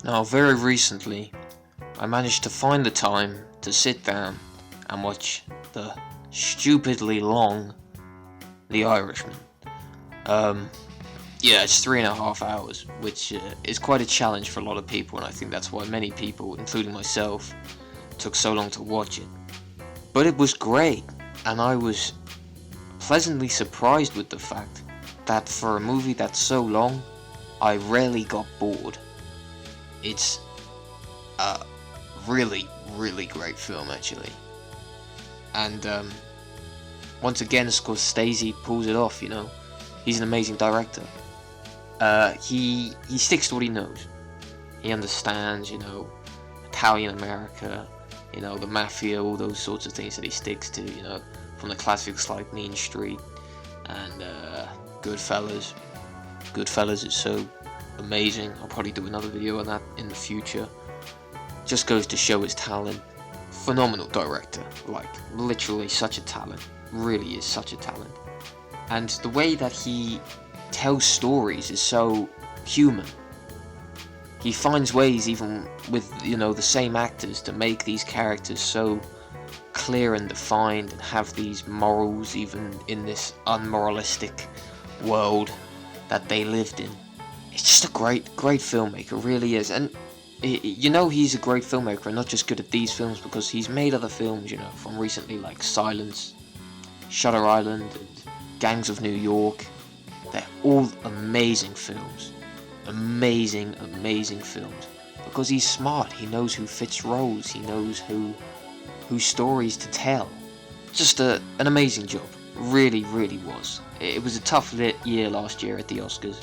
Now, very recently, I managed to find the time to sit down and watch the stupidly long The Irishman. Yeah, it's 3.5 hours, which is quite a challenge for a lot of people, and I think that's why many people, including myself, took so long to watch it. But it was great, and I was pleasantly surprised with the fact that for a movie that's so long, I rarely got bored. It's a really, really great film, actually. And once again, Scorsese pulls it off, you know. He's an amazing director. He sticks to what he knows. He understands, you know, Italian America, you know, the mafia, all those sorts of things that he sticks to, you know, from the classics like Mean Street and Goodfellas. Goodfellas is so amazing. I'll probably do another video on that in the future. Just goes to show his talent. Phenomenal director, like literally such a talent. Really is such a talent. And the way that he tells stories is so human. He finds ways, even with, you know, the same actors, to make these characters so clear and defined and have these morals even in this unmoralistic world that they lived in. It's just a great filmmaker, really is. And you know he's a great filmmaker and not just good at these films because he's made other films, you know, from recently like Silence, Shutter Island and Gangs of New York. They're all amazing films. Amazing films. Because he's smart, he knows who fits roles, he knows whose stories to tell. Just an amazing job. Really was. It was a tough year last year at the Oscars,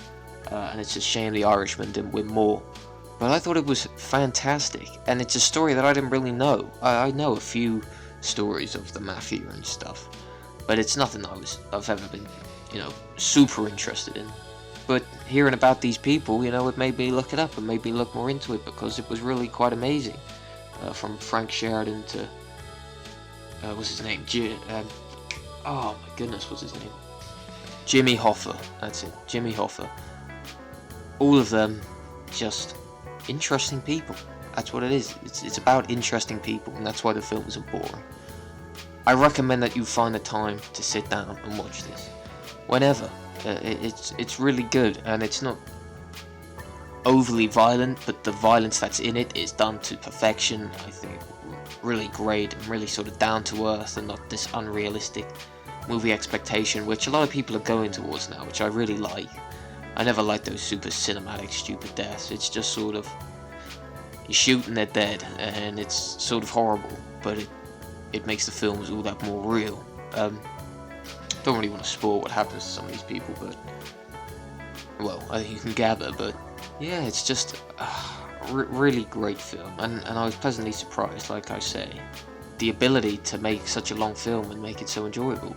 and it's a shame The Irishman didn't win more. But I thought it was fantastic, and it's a story that I didn't really know. I know a few stories of the mafia and stuff, but it's nothing I've ever been, you know, super interested in. But hearing about these people, you know, it made me look it up and made me look more into it because it was really quite amazing. From Frank Sheridan to what's his name? Oh my goodness, what's his name? Jimmy Hoffa. That's it, Jimmy Hoffa. All of them, just interesting people. That's what it is. It's about interesting people, and that's why the film isn't boring. I recommend that you find the time to sit down and watch this. Whenever. It's really good, and it's not overly violent, but the violence that's in it is done to perfection. I think really great and really sort of down to earth and not this unrealistic movie expectation which a lot of people are going towards now, which I really like. I never liked those super cinematic stupid deaths. It's just sort of you shoot and they're dead, and it's sort of horrible, but it makes the films all that more real. Don't really want to spoil what happens to some of these people, but well, I think you can gather. But yeah, it's just a really great film, and I was pleasantly surprised, like I say, the ability to make such a long film and make it so enjoyable.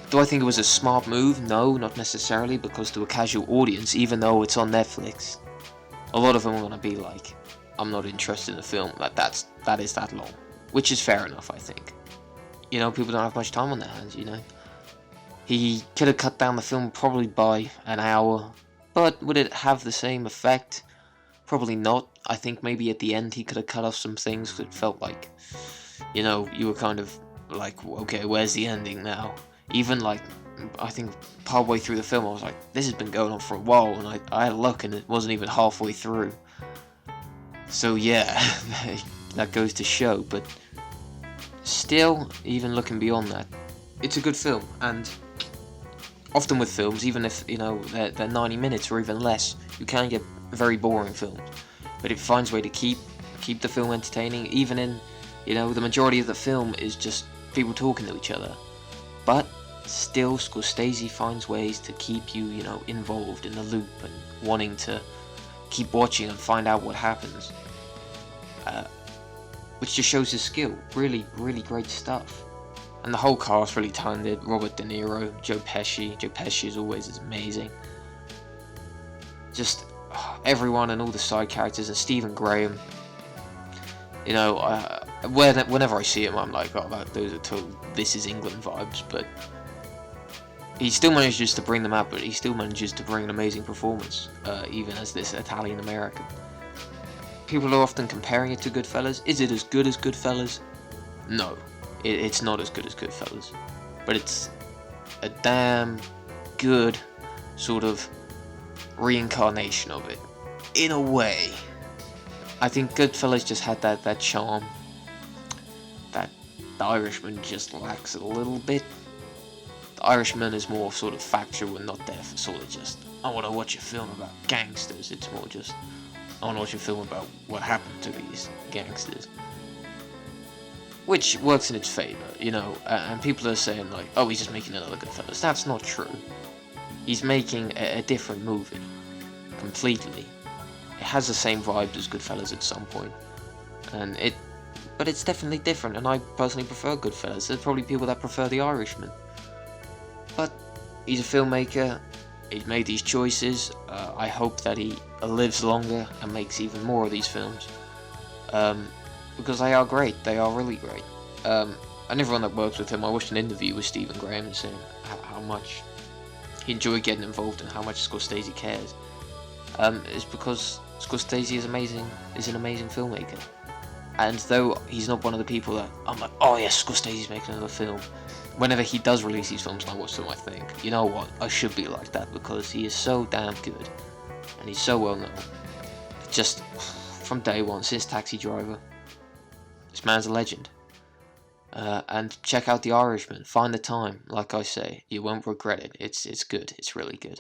Do I think it was a smart move? No, not necessarily, because to a casual audience, even though it's on Netflix, a lot of them are going to be like, I'm not interested in a film that is that long, which is fair enough, I think. You know, people don't have much time on their hands, you know. He could have cut down the film probably by an hour, but would it have the same effect? Probably not. I think maybe at the end he could have cut off some things that felt like, you know, you were kind of like, okay, where's the ending now? Even like, I think partway through the film I was like, this has been going on for a while, and I had a look and it wasn't even halfway through. So yeah, that goes to show, but still, even looking beyond that, it's a good film. And often with films, even if, you know, they're 90 minutes or even less, you can get very boring films, but it finds a way to keep the film entertaining, even in, you know, the majority of the film is just people talking to each other, but still Scorsese finds ways to keep you, you know, involved in the loop and wanting to keep watching and find out what happens, which just shows his skill. Really great stuff. And the whole cast really talented. Robert De Niro, Joe Pesci as always is amazing. Just everyone and all the side characters, and Stephen Graham. You know, whenever I see him, I'm like, oh, those are total This Is England vibes. But he still manages to bring them out, but he still manages to bring an amazing performance, even as this Italian American. People are often comparing it to Goodfellas. Is it as good as Goodfellas? No, it's not as good as Goodfellas. But it's a damn good sort of reincarnation of it. In a way. I think Goodfellas just had that charm that The Irishman just lacks a little bit. The Irishman is more sort of factual and not there for sort of just, I want to watch a film about gangsters. It's more just, I want to watch a film about what happened to these gangsters. Which works in its favour, you know, and people are saying like, oh, he's just making another Goodfellas. That's not true. He's making a different movie. Completely. It has the same vibes as Goodfellas at some point. But it's definitely different, and I personally prefer Goodfellas. There's probably people that prefer The Irishman. But he's a filmmaker, he's made these choices. I hope that he lives longer and makes even more of these films. Because they are great, they are really great. And everyone that works with him, I watched an interview with Stephen Graham saying how much he enjoyed getting involved and how much Scorsese cares. It's because Scorsese is an amazing filmmaker. And though he's not one of the people that I'm like, oh yes, Scorsese's making another film, whenever he does release these films and I watch them, I think, you know what, I should be like that, because he is so damn good, and he's so well known. Just from day one, since Taxi Driver, this man's a legend. And check out The Irishman, find the time, like I say, you won't regret it, it's good, it's really good.